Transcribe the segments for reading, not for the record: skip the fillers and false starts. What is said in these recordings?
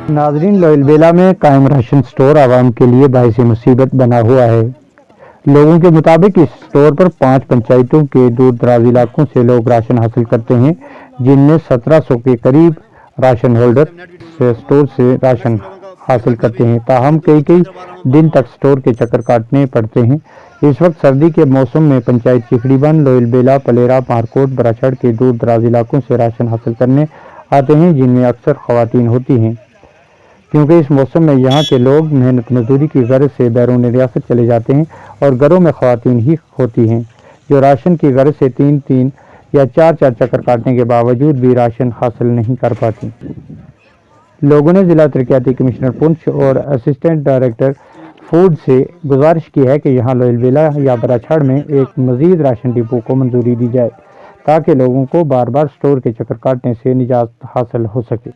नाजरीन, लोयलबेला में कायम राशन स्टोर आवाम के लिए बाइस मुसीबत बना हुआ है। लोगों के मुताबिक इस स्टोर पर 5 पंचायतों के दूर दराज इलाकों से लोग राशन हासिल करते हैं, जिनमें 1700 के करीब राशन होल्डर से स्टोर से राशन हासिल करते हैं। ताहम कई दिन तक स्टोर के चक्कर काटने पड़ते हैं। इस वक्त सर्दी के मौसम में पंचायत चिखड़ीबंद, लोयलबेला, पलेरा, मारकोट, बराछड़ के दूर दराज इलाकों से राशन हासिल करने आते हैं, जिनमें अक्सर खवातीन होती हैं, क्योंकि इस मौसम में यहाँ के लोग मेहनत मजदूरी की गर्ज से बैरून रियासत चले जाते हैं और घरों में खवातीन ही होती हैं, जो राशन की गर्ज से 3 या 4 चक्कर काटने के बावजूद भी राशन हासिल नहीं कर पाती। लोगों ने जिला तरक्याती कमिश्नर पुंछ और असिस्टेंट डायरेक्टर फूड से गुजारिश की है कि यहाँ लोयलबेला या बराछड़ में एक मजीद राशन डिपो को मंजूरी दी जाए, ताकि लोगों को बार बार स्टोर के चक्कर काटने से निजात हासिल हो सके।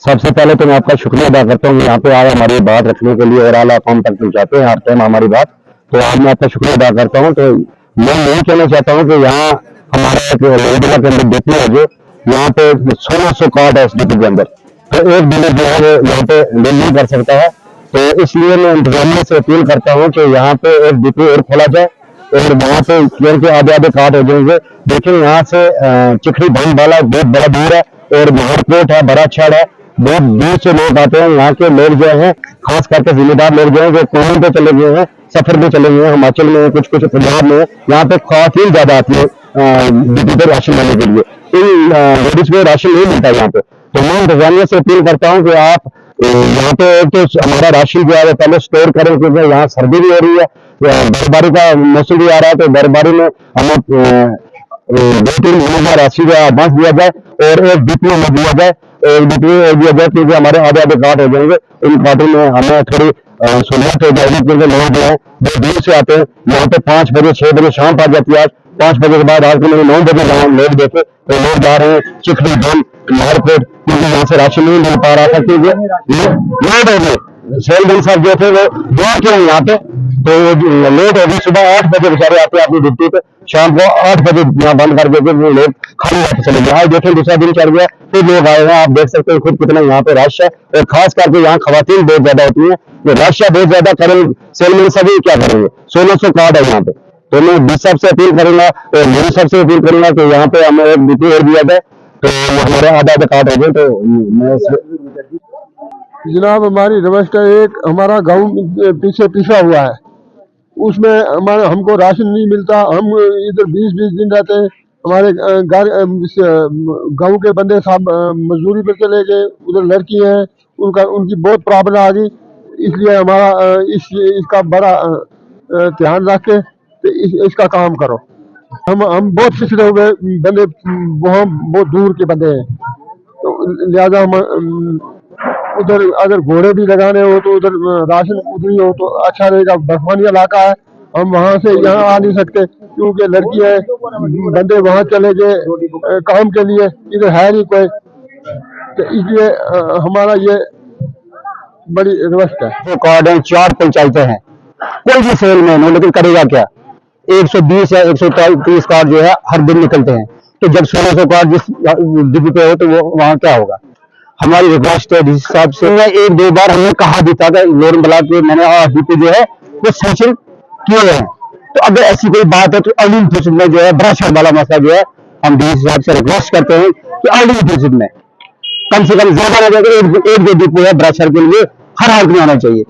सबसे पहले तो मैं आपका शुक्रिया अदा करता हूँ, यहाँ पे आए हमारी बात रखने के लिए और आला हम तक पहुँचाते हैं हर टाइम हमारी बात। तो आज मैं आपका शुक्रिया अदा करता हूँ। तो मैं यही कहना चाहता हूँ कि यहाँ हमारे लोयलबेला के अंदर डिपो है, जो यहाँ पे 1600 कार्ड है इस डिपो के अंदर, तो एक डीलर जो है वो यहाँ पे डील नहीं कर सकता है। तो इसलिए मैं इंतजामिया से अपील करता हूँ कि यहाँ पे एक डिपो और खोला जाए और वहाँ पे क्योंकि आधे कार्ड हो जाएंगे। देखिए यहाँ से चिखड़ीबंद वाला बहुत बड़ा दूर है और मारकोट है, बराछड़ है, बहुत दूर से लोग आते हैं। यहाँ के लोग जो हैं, खास करके जिम्मेदार लोग जो हैं, जो कौम पे चले गए हैं, सफर पे चले गए हैं, हिमाचल में कुछ पंजाब में, यहाँ पे खवातीन ज्यादा आती है डिपो पे राशन लेने के लिए। लेडीज को राशन नहीं मिलता यहाँ पे। तो मैं इंतजामिया से अपील करता हूँ कि आप यहाँ पे तो हमारा राशन जो है पहले स्टोर करें, क्योंकि यहाँ सर्दी भी हो रही है, बर्फबारी का मौसम भी आ रहा है। तो बर्फबारी में हमें 2-3 महीने का राशि का एडवांस दिया जाए और एक डिपो में दिया जाए, दिया जाए, क्योंकि हमारे आधे कार्ड हो जाएंगे। इन कार्डों में हमें थोड़ी सहूलियत हो जाएगी, क्योंकि लोग जो है बहुत दूर से आते हैं। यहाँ पे 5 बजे 6 बजे शाम पड़ जाती है। आज 5 बजे के बाद आज को मैंने 9 बजे जहाँ लोग देखे तो लोग जा रहे हैं चिखड़ीबंद, मारकोट, क्योंकि यहाँ से राशन नहीं मिल पा रहा था, क्योंकि सेलमैन साहब जो थे वो दौड़ के यहाँ पे, तो लेट हो गई। सुबह 8 बजे बेचारे आते अपनी ड्यूटी पे, शाम को 8 बजे यहाँ बंद कर देते, वो लोग खाली हाथ चले गए। आज देखें दूसरा दिन चढ़ गया, फिर लोग आए हैं। आप देख सकते हैं खुद कितना यहाँ पे रश है, और खास करके यहाँ खवातीन बहुत ज्यादा होती है। तो रश है बहुत ज्यादा, करें सेलमैन सभी क्या करेंगे। 1600 कार्ड है यहाँ पे। तो मैं डी साहब से अपील करूंगा और मेरी साहब से अपील करूंगा कि यहाँ पे हमें एक डिपो और दिया जाए, तो हमारे आधा कार्ड हो गए। तो मैं जनाब, हमारी व्यवस्था एक हमारा गांव पीछे पिछड़ा हुआ है, उसमें हमारे हमको राशन नहीं मिलता। हम इधर 20-20 दिन रहते हैं। हमारे घर गांव के बंदे साहब मजदूरी पर चले गए, उधर लड़की हैं, उनकी बहुत प्रॉब्लम आ गई। इसलिए हमारा इसका बड़ा ध्यान रख के इसका काम करो। हम बहुत पिछड़े हुए बंदे, बहुत दूर के बंदे हैं, तो लिहाजा हम उधर अगर घोड़े भी लगाने हो तो उधर राशन उधर ही हो तो अच्छा रहेगा। बर्फानी इलाका है, हम वहाँ से यहाँ आ नहीं सकते, क्योंकि लड़की है, बंदे वहाँ चले गए काम के लिए, इधर है नहीं कोई। तो इसलिए हमारा ये बड़ी रिक्वेस्ट है। कार्ड है, 4 पंचायतें हैं, कोई भी सेल में हो, लेकिन करेगा क्या। 120 या 130 कार्ड जो है हर दिन निकलते हैं। तो जब 1600 कार्ड जिस डिपो पे हो तो वो वहाँ क्या होगा। हमारी रिक्वेस्ट है जिस हिसाब से 1-2 बार हमने कहा भी था लोन ब्लॉक के मैंने डिपो जो है वो सैंक्शन किए हैं। तो अगर ऐसी कोई बात है तो अर्ली फीसद में जो है बराछड़ वाला मसला जो है, हम डी साहब से रिक्वेस्ट करते हैं कि अर्ली फीसद में कम से कम ज्यादा एक जो डिपो है बराछड़ के लिए हर हाल में होना चाहिए।